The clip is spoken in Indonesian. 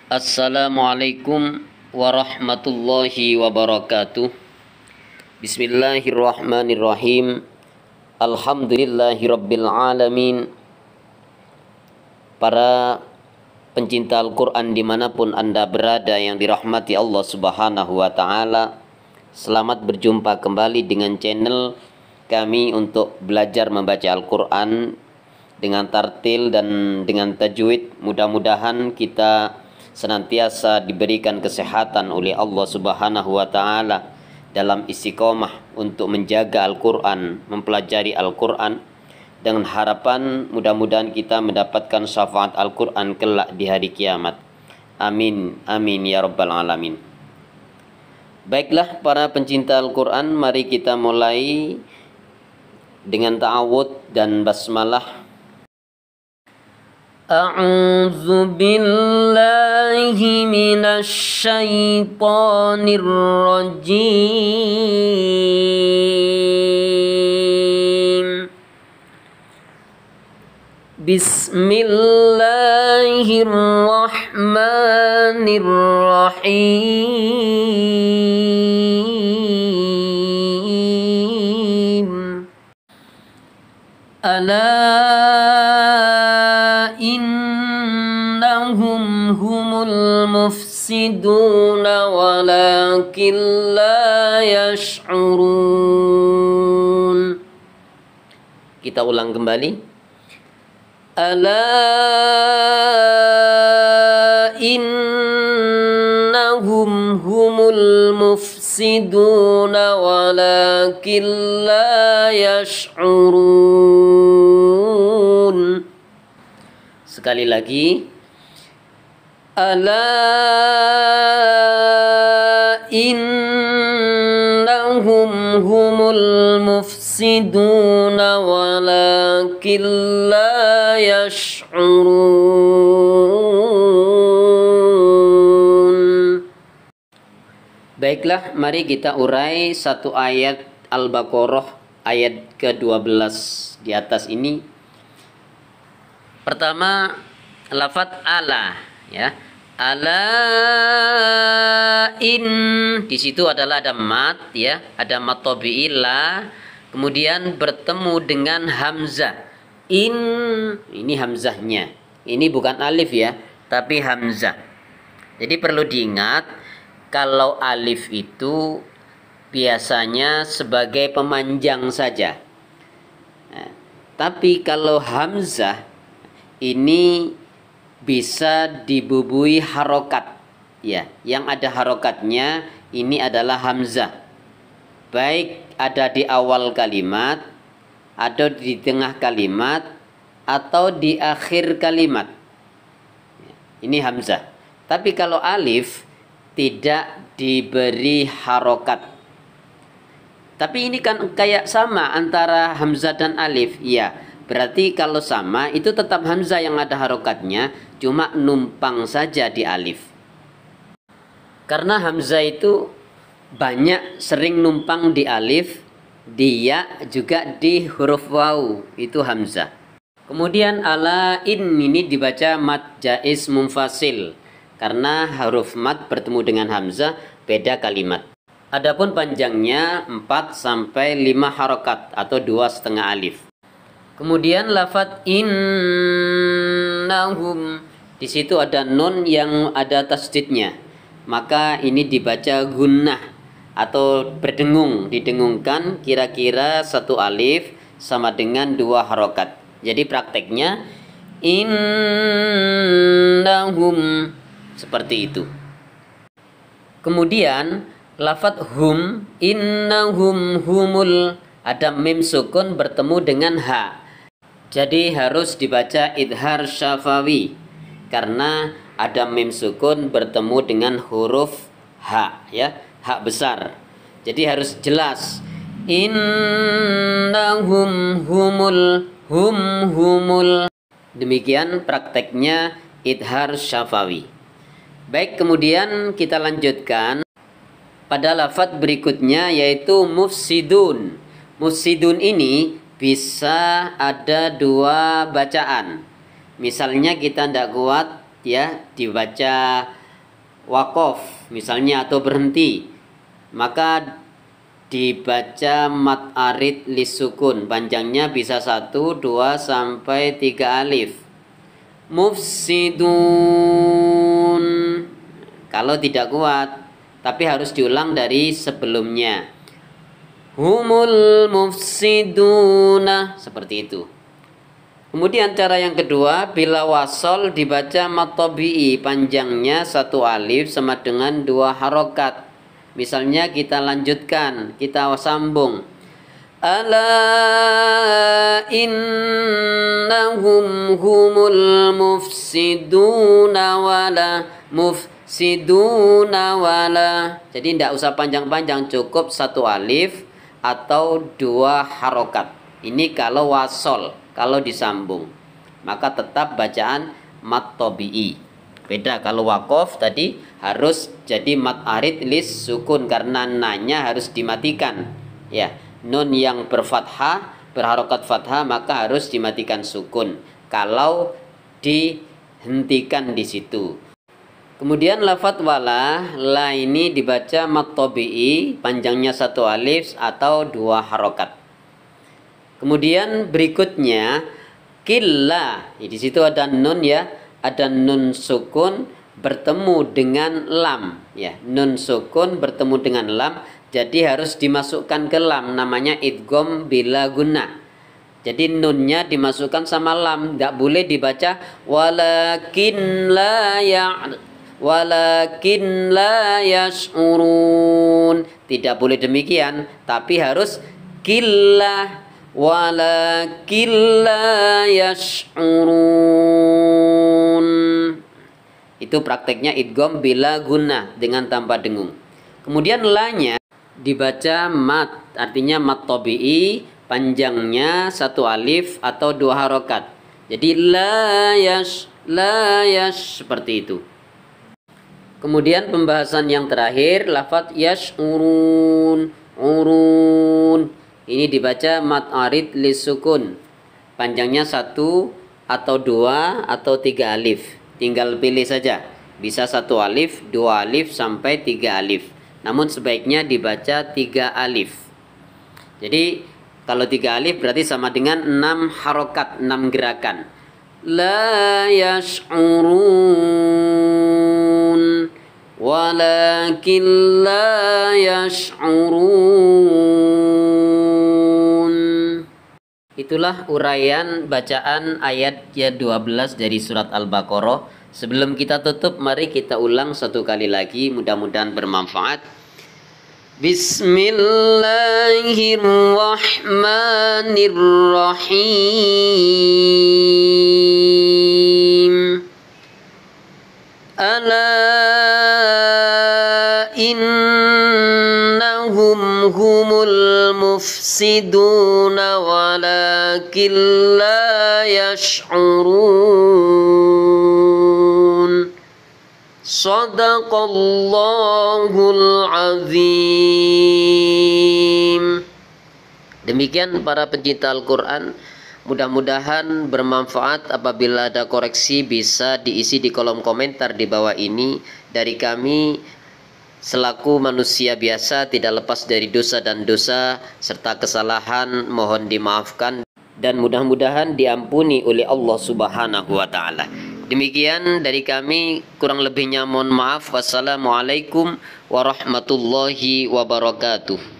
Assalamualaikum warahmatullahi wabarakatuh. Bismillahirrahmanirrahim. Alhamdulillahirabbil alamin. Para pencinta Al-Quran dimanapun Anda berada yang dirahmati Allah Subhanahu wa ta'ala, selamat berjumpa kembali dengan channel kami untuk belajar membaca Al-Quran dengan tartil dan dengan tajwid. Mudah-mudahan kita senantiasa diberikan kesehatan oleh Allah Subhanahu wa ta'ala dalam istiqomah untuk menjaga Al-Quran, mempelajari Al-Quran, dengan harapan mudah-mudahan kita mendapatkan syafaat Al-Quran kelak di hari kiamat. Amin, amin ya rabbal alamin. Baiklah para pencinta Al-Quran, mari kita mulai dengan ta'awud dan basmalah. A'udzu billahi minasy syaithanir rajim. Bismillahirrahmanirrahim. Innahum humul mufsiduna walakin la yash'urun. Kita ulang kembali. Innahum humul mufsiduna walakin la yash'urun. Sekali lagi. Innahum humul mufsiduna walakin la yash'urun. Baiklah, mari kita urai satu ayat Al-Baqarah ayat ke-12 di atas ini. Pertama, lafadz ala, ya. Ala in, di situ adalah ada mat, ya, ada mat tabi'i la, kemudian bertemu dengan hamzah. In, ini hamzahnya. Ini bukan alif ya, tapi hamzah. Jadi perlu diingat, kalau alif itu biasanya sebagai pemanjang saja. Nah, tapi kalau hamzah ini bisa dibubui harokat, ya. Yang ada harokatnya ini adalah hamzah, baik ada di awal kalimat, atau di tengah kalimat, atau di akhir kalimat. Ini hamzah. Tapi kalau alif tidak diberi harokat. Tapi ini kan kayak sama antara hamzah dan alif, ya. Berarti kalau sama itu tetap hamzah yang ada harokatnya, cuma numpang saja di alif. Karena hamzah itu banyak sering numpang di alif, di ya, juga di huruf waw, itu hamzah. Kemudian ala in ini dibaca mad jaiz munfasil, karena huruf mad bertemu dengan hamzah beda kalimat. Adapun panjangnya 4 sampai 5 harokat atau 2,5 alif. Kemudian lafadz innahum, di situ ada nun yang ada tasdidnya, maka ini dibaca gunnah atau berdengung, didengungkan kira-kira 1 alif sama dengan 2 harokat. Jadi prakteknya innahum seperti itu. Kemudian lafadz hum, innahum humul, ada mim sukun bertemu dengan ha. Jadi harus dibaca idhar syafawi karena ada mim sukun bertemu dengan huruf ha, ya, ha besar. Jadi harus jelas. Innahum humul, humul. Demikian prakteknya idhar syafawi. Baik, kemudian kita lanjutkan pada lafadz berikutnya yaitu mufsidun. Mufsidun ini bisa ada 2 bacaan. Misalnya kita tidak kuat ya dibaca waqaf misalnya atau berhenti, maka dibaca mat arid lisukun, panjangnya bisa 1, 2 sampai 3 alif. Mufsidun kalau tidak kuat, tapi harus diulang dari sebelumnya. Humul mufsiduna, seperti itu. Kemudian cara yang kedua, bila wasol dibaca mat tabi'i, panjangnya 1 alif sama dengan 2 harokat. Misalnya kita lanjutkan, kita sambung. Ala innahum humul mufsiduna wala mufsiduna wala. Jadi tidak usah panjang-panjang, cukup 1 alif atau 2 harokat. Ini kalau wasol. Kalau disambung, maka tetap bacaan mat tabi'i. Beda kalau waqaf tadi harus jadi mat arid lis sukun karena nanya harus dimatikan. Ya, nun yang berfathah, berharokat fathah maka harus dimatikan sukun. Kalau dihentikan di situ. Kemudian lafadz wala, la ini dibaca mat tabi'i, panjangnya 1 alif atau 2 harokat. Kemudian berikutnya killa, di situ ada nun ya, ada nun sukun bertemu dengan lam ya, nun sukun bertemu dengan lam, jadi harus dimasukkan ke lam, namanya idgham bila gunnah. Jadi nunnya dimasukkan sama lam, tidak boleh dibaca walakin la yash'urun, tidak boleh demikian, tapi harus killa walakin la yash'urun. Itu prakteknya idgham bila gunnah dengan tanpa dengung. Kemudian la-nya dibaca mat, artinya mat tabi'i, panjangnya 1 alif atau 2 harokat. Jadi la yash seperti itu. Kemudian pembahasan yang terakhir, lafadz yash'urun, urun. Ini dibaca mat arid lisukun, panjangnya 1 atau 2 atau 3 alif. Tinggal pilih saja, bisa 1 alif, 2 alif sampai 3 alif. Namun sebaiknya dibaca 3 alif. Jadi kalau 3 alif berarti sama dengan 6 harokat, 6 gerakan. La yash'urun walakin la yash'urun. Itulah uraian bacaan ayat 12 dari surat Al-Baqarah. Sebelum kita tutup, mari kita ulang 1 kali lagi, mudah-mudahan bermanfaat. Bismillahirrahmanirrahim. Ala innahum humul mufsiduna walakin la yash'urun. Shadaqallahul azim. Demikian para pencinta Al-Quran, mudah-mudahan bermanfaat. Apabila ada koreksi bisa diisi di kolom komentar di bawah ini. Dari kami selaku manusia biasa tidak lepas dari dosa dan dosa serta kesalahan, mohon dimaafkan dan mudah-mudahan diampuni oleh Allah Subhanahu wa taala. Demikian dari kami, kurang lebihnya mohon maaf. Wassalamualaikum warahmatullahi wabarakatuh.